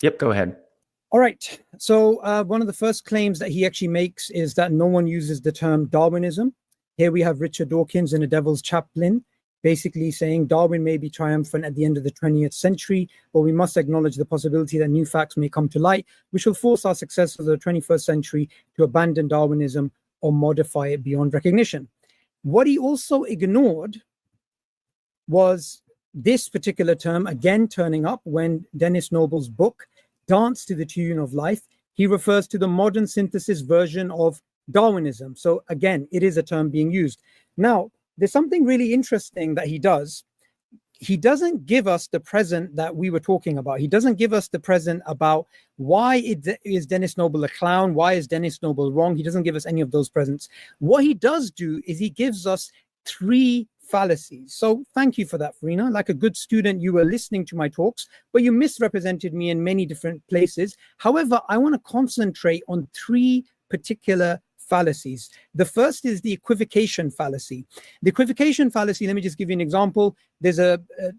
Yep, go ahead. All right. So one of the first claims that he actually makes is that no one uses the term Darwinism. Here we have Richard Dawkins in A Devil's Chaplain, basically saying Darwin may be triumphant at the end of the 20th century, but we must acknowledge the possibility that new facts may come to light, which will force our successors of the 21st century to abandon Darwinism or modify it beyond recognition. What he also ignored was this particular term again turning up when Dennis Noble's book, Dance to the Tune of Life, he refers to the modern synthesis version of Darwinism. So again, it is a term being used. Now, there's something really interesting that he does. He doesn't give us the present that we were talking about. He doesn't give us the present about why is Dennis Noble a clown? Why is Dennis Noble wrong? He doesn't give us any of those presents. What he does do is he gives us 3 fallacies. So thank you for that, Farina. Like a good student, you were listening to my talks, but you misrepresented me in many different places. However, I want to concentrate on 3 particular fallacies. The first is the equivocation fallacy. The equivocation fallacy, let me just give you an example. There's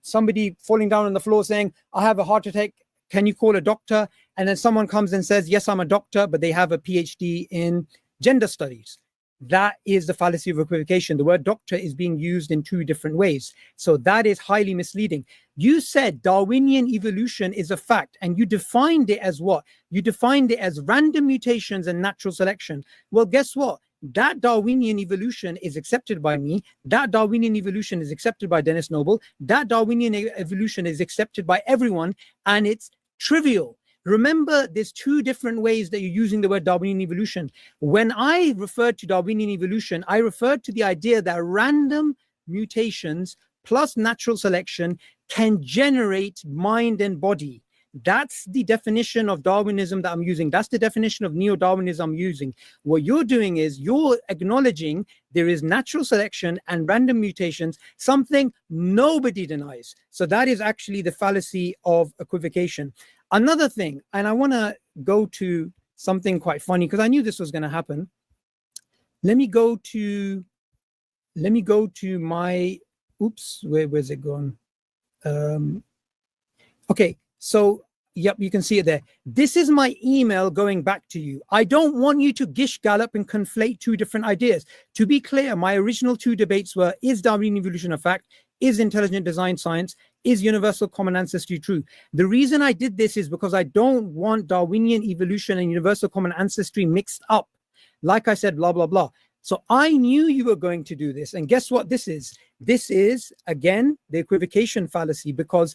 somebody falling down on the floor saying, I have a heart attack. Can you call a doctor? And then someone comes and says, yes, I'm a doctor, but they have a PhD in gender studies. That is the fallacy of equivocation. The word doctor is being used in 2 different ways. So that is highly misleading. You said Darwinian evolution is a fact, and you defined it as what? You defined it as random mutations and natural selection. Well, guess what? That Darwinian evolution is accepted by me. That Darwinian evolution is accepted by Dennis Noble. That Darwinian evolution is accepted by everyone, and it's trivial. Remember, there's 2 different ways that you're using the word Darwinian evolution. When I referred to Darwinian evolution, I referred to the idea that random mutations plus natural selection can generate mind and body. That's the definition of Darwinism that I'm using. That's the definition of neo-Darwinism I'm using. What you're doing is you're acknowledging there is natural selection and random mutations, something nobody denies. So that is actually the fallacy of equivocation. Another thing, and I want to go to something quite funny because I knew this was going to happen. Let me go to my, oops, where's it gone? Okay, so, yep, you can see it there. This is my email going back to you. I don't want you to gish gallop and conflate 2 different ideas. To be clear, my original 2 debates were, is Darwinian evolution a fact? Is intelligent design science? Is universal common ancestry true? The reason I did this is because I don't want Darwinian evolution and universal common ancestry mixed up. Like I said, blah, blah, blah. So I knew you were going to do this. And guess what this is? This is, again, the equivocation fallacy, because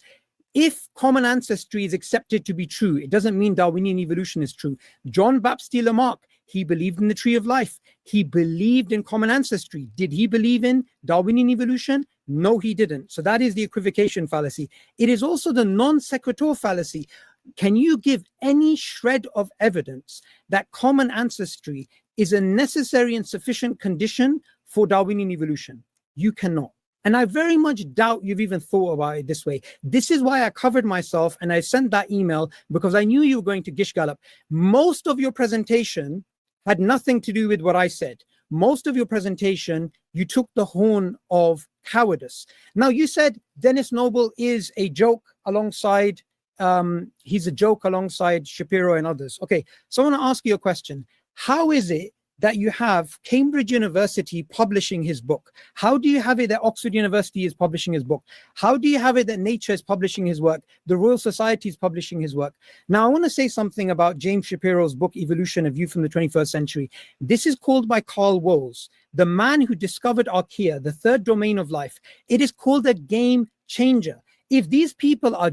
if common ancestry is accepted to be true, it doesn't mean Darwinian evolution is true. John Baptiste Lamarck, he believed in the tree of life. He believed in common ancestry. Did he believe in Darwinian evolution? No, he didn't. So that is the equivocation fallacy. It is also the non sequitur fallacy. Can you give any shred of evidence that common ancestry is a necessary and sufficient condition for Darwinian evolution? You cannot. And I very much doubt you've even thought about it this way. This is why I covered myself and I sent that email, because I knew you were going to gish gallop. Most of your presentation had nothing to do with what I said. Most of your presentation, you took the horn of cowardice. Now, you said Dennis Noble is a joke alongside, he's a joke alongside Shapiro and others. Okay, so I want to ask you a question. How is it that you have Cambridge University publishing his book? How do you have it that Oxford University is publishing his book? How do you have it that Nature is publishing his work? The Royal Society is publishing his work. Now, I want to say something about James Shapiro's book, Evolution, A View from the 21st Century. This is called by Carl Wohls, the man who discovered archaea, the 3rd domain of life. It is called a game changer. If these people are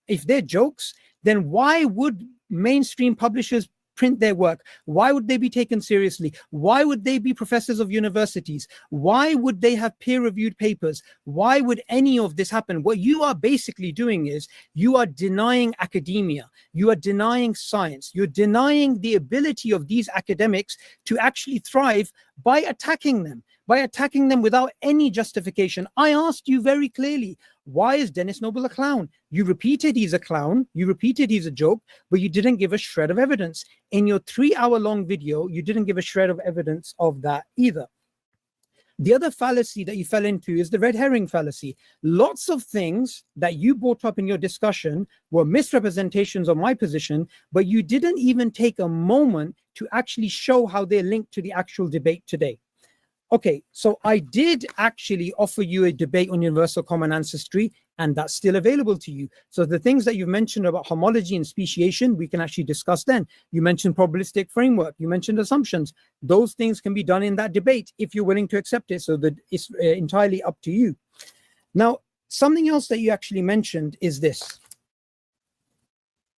if they're jokes, then why would mainstream publishers print their work? Why would they be taken seriously? Why would they be professors of universities? Why would they have peer-reviewed papers? Why would any of this happen? What you are basically doing is you are denying academia. You are denying science. You're denying the ability of these academics to actually thrive by attacking them without any justification. I asked you very clearly, why is Dennis Noble a clown? You repeated he's a clown, you repeated he's a joke, but you didn't give a shred of evidence. In your 3-hour-long video, you didn't give a shred of evidence of that either. The other fallacy that you fell into is the red herring fallacy. Lots of things that you brought up in your discussion were misrepresentations of my position, but you didn't even take a moment to actually show how they're linked to the actual debate today. Okay, so I did actually offer you a debate on universal common ancestry, and that's still available to you. So the things that you've mentioned about homology and speciation, we can actually discuss then. You mentioned probabilistic framework, you mentioned assumptions. Those things can be done in that debate if you're willing to accept it, so that it's entirely up to you. Now, something else that you actually mentioned is this.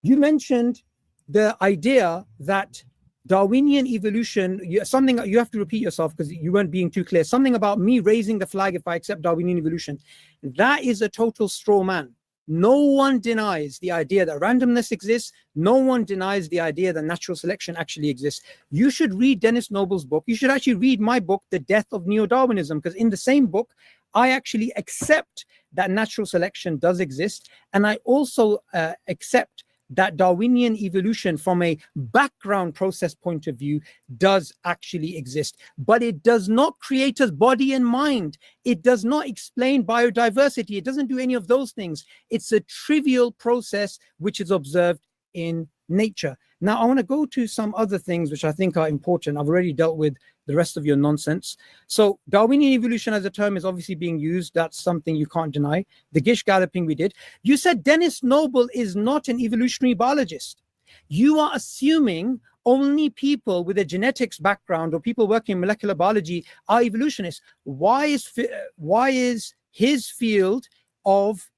You mentioned the idea that Darwinian evolution, something you have to repeat yourself because you weren't being too clear. Something about me raising the flag if I accept Darwinian evolution. That is a total straw man. No one denies the idea that randomness exists. No one denies the idea that natural selection actually exists. You should read Dennis Noble's book. You should actually read my book, The Death of Neo-Darwinism, because in the same book, I actually accept that natural selection does exist. And I also accept that Darwinian evolution from a background process point of view does actually exist, but it does not create us body and mind. It does not explain biodiversity. It doesn't do any of those things. It's a trivial process which is observed in nature. Now, I want to go to some other things which I think are important. I've already dealt with the rest of your nonsense. So Darwinian evolution as a term is obviously being used. That's something you can't deny. The Gish galloping we did. You said Dennis Noble is not an evolutionary biologist. You are assuming only people with a genetics background or people working in molecular biology are evolutionists. Why is his field of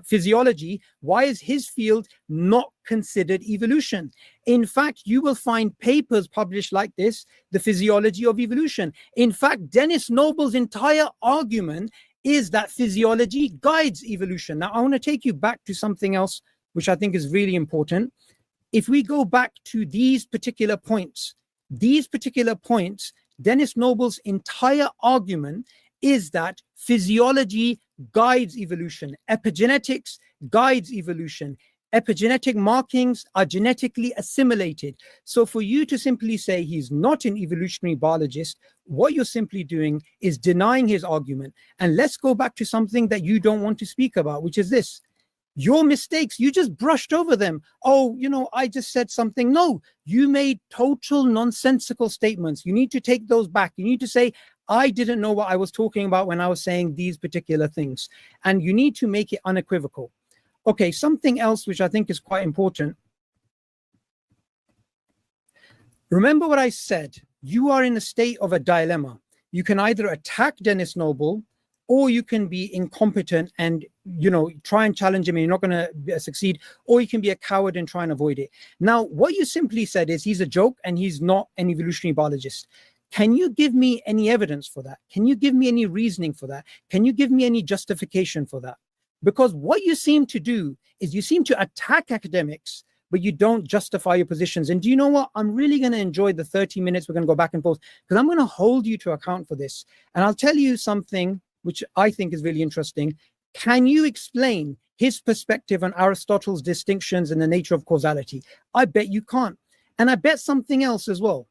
physiology, why is his field not considered evolution? In fact, you will find papers published like this, The Physiology of Evolution. In fact, Dennis Noble's entire argument is that physiology guides evolution. Now, I want to take you back to something else, which I think is really important. If we go back to these particular points, Dennis Noble's entire argument is that physiology guides evolution. Epigenetics guides evolution. Epigenetic markings are genetically assimilated. So for you to simply say he's not an evolutionary biologist, what you're simply doing is denying his argument. And let's go back to something that you don't want to speak about, which is this. Your mistakes, you just brushed over them. Oh, I just said something. No, you made total nonsensical statements. You need to take those back. You need to say, I didn't know what I was talking about when I was saying these particular things. And you need to make it unequivocal. Okay, something else which I think is quite important. Remember what I said. You are in a state of a dilemma. You can either attack Dennis Noble, or you can be incompetent and try and challenge him and you're not going to succeed, or you can be a coward and try and avoid it. Now, what you simply said is he's a joke and he's not an evolutionary biologist. Can you give me any evidence for that? Can you give me any reasoning for that? Can you give me any justification for that? Because what you seem to do is you seem to attack academics, but you don't justify your positions. And do you know what? I'm really going to enjoy the 30 minutes we're going to go back and forth, because I'm going to hold you to account for this. And I'll tell you something which I think is really interesting. Can you explain his perspective on Aristotle's distinctions and the nature of causality? I bet you can't. And I bet something else as well.